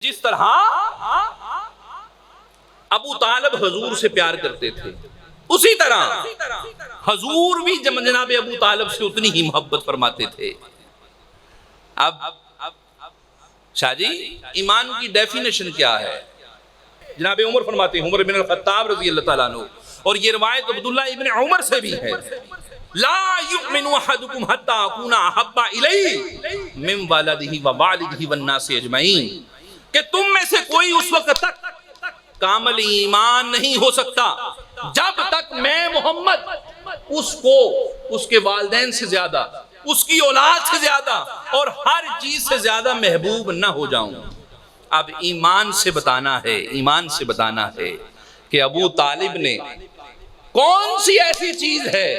جس طرح ابو طالب حضور سے پیار کرتے تھے اسی طرح حضور بھی جناب ابو طالب سے اتنی ہی محبت فرماتے تھے۔ اب شاہ جی ایمان کی ڈیفینیشن کیا ہے؟ جناب عمر فرماتے ہیں، عمر بن الخطاب رضی اللہ تعالیٰ عنہ، اور یہ روایت عبداللہ ابن عمر سے بھی ہے، لا یؤمن احدکم حتی اکون احب الیہ من والدہ ووالدہ والناس اجمعین، کہ تم میں سے کوئی اس وقت تک کامل ایمان نہیں ہو سکتا جب تک میں محمد اس کو اس کے والدین سے زیادہ، اس کی اولاد سے زیادہ اور ہر چیز سے زیادہ محبوب نہ ہو جاؤں۔ اب ایمان سے بتانا ہے کہ ابو طالب نے کون سی ایسی چیز ہے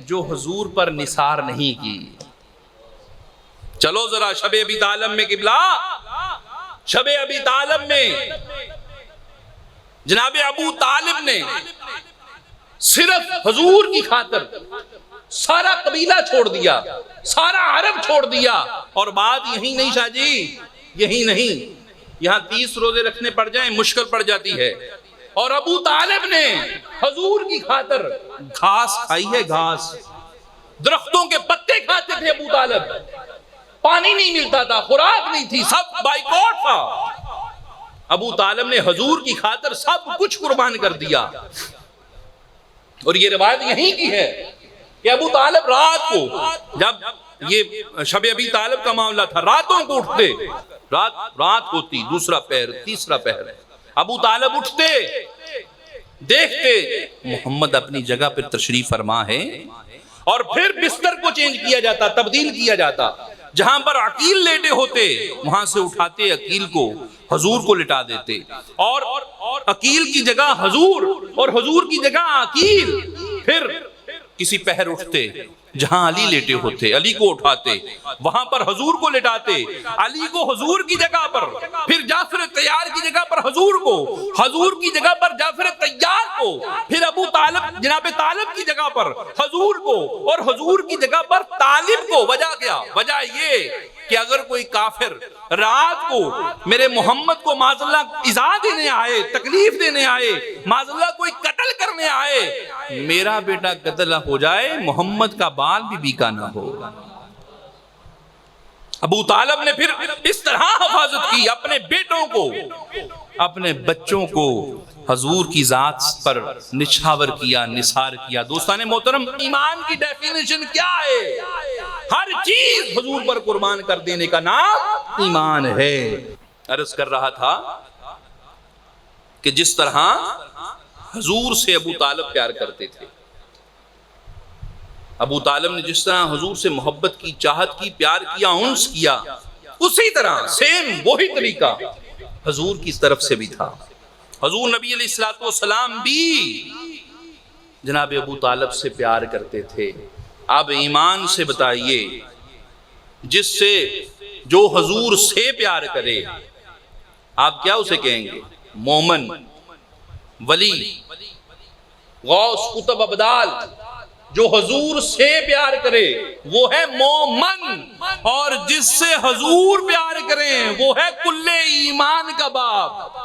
جو حضور پر نثار نہیں کی۔ چلو ذرا شب ابی طالب میں قبلہ، شب ابی طالب میں جناب ابو طالب نے صرف حضور کی خاطر سارا قبیلہ چھوڑ دیا، سارا عرب چھوڑ دیا، اور بات یہی نہیں شاہ جی، یہی نہیں، یہاں 30 روزے رکھنے پڑ جائیں مشکل پڑ جاتی ہے، اور ابو طالب نے حضور کی خاطر گھاس کھائی ہے، گھاس، درختوں کے پتے کھاتے تھے ابو طالب، پانی نہیں ملتا تھا، خوراک نہیں تھی، سب بائیکاٹ تھا، ابو طالب نے حضور کی خاطر سب کچھ قربان کر دیا۔ اور یہ روایت یہیں کی ہے کہ ابو طالب رات کو، جب یہ شب ابی طالب کا معاملہ تھا، راتوں کو اٹھتے، رات ہوتی، دوسرا پہر، تیسرا پہر، ابو طالب اٹھتے، دیکھتے محمد اپنی جگہ پر تشریف فرما ہے، اور پھر بستر کو چینج کیا جاتا، تبدیل کیا جاتا، جہاں پر عقیل لیٹے ہوتے وہاں سے اٹھاتے عقیل کو، حضور کو لٹا دیتے، اور عقیل کی جگہ حضور اور حضور کی جگہ عقیل، پھر کسی پہر اٹھتے جہاں علی لیٹے ہوتے، علی کو اٹھاتے، وہاں پر حضور کو لٹاتے، علی کو حضور کی جگہ پر، پھر جعفر طیار کی جگہ پر حضور کو، حضور کی جگہ پر جعفر طیار کو، پھر ابو طالب جناب طالب کی جگہ پر حضور کو، اور حضور کی جگہ پر طالب کو۔ وجہ کیا؟ وجہ یہ کہ اگر کوئی کافر رات کو میرے محمد کو معاذ اللہ ایذا دینے آئے، تکلیف دینے آئے، معاذ اللہ کوئی قتل کرنے آئے، میرا بیٹا قتل ہو جائے، محمد کا بال بھی بیکا نہ ہو۔ ابو طالب نے پھر اس طرح حفاظت کی اپنے بیٹوں کو، اپنے بچوں کو حضور کی ذات پر نچھاور کیا، نثار کیا۔ دوستان محترم، ایمان کی ڈیفینیشن کیا ہے؟ ہر چیز حضور پر قربان کر دینے کا نام ایمان ہے۔ عرض کر رہا تھا کہ جس طرح حضور سے ابو طالب پیار کرتے تھے، ابو طالب نے جس طرح حضور سے محبت کی، چاہت کی، پیار کیا، انس کیا، اسی طرح سیم وہی طریقہ حضور کی طرف سے بھی تھا۔ حضور نبی علیہ الصلوۃ والسلام بھی جناب ابو طالب سے پیار کرتے تھے۔ اب ایمان سے بتائیے، جس سے جو حضور سے پیار کرے آپ کیا اسے کہیں گے؟ مومن، ولی، غوث، قطب، ابدال۔ جو حضور سے پیار کرے وہ ہے مومن، اور جس سے حضور پیار کریں وہ ہے کل ایمان کا باپ۔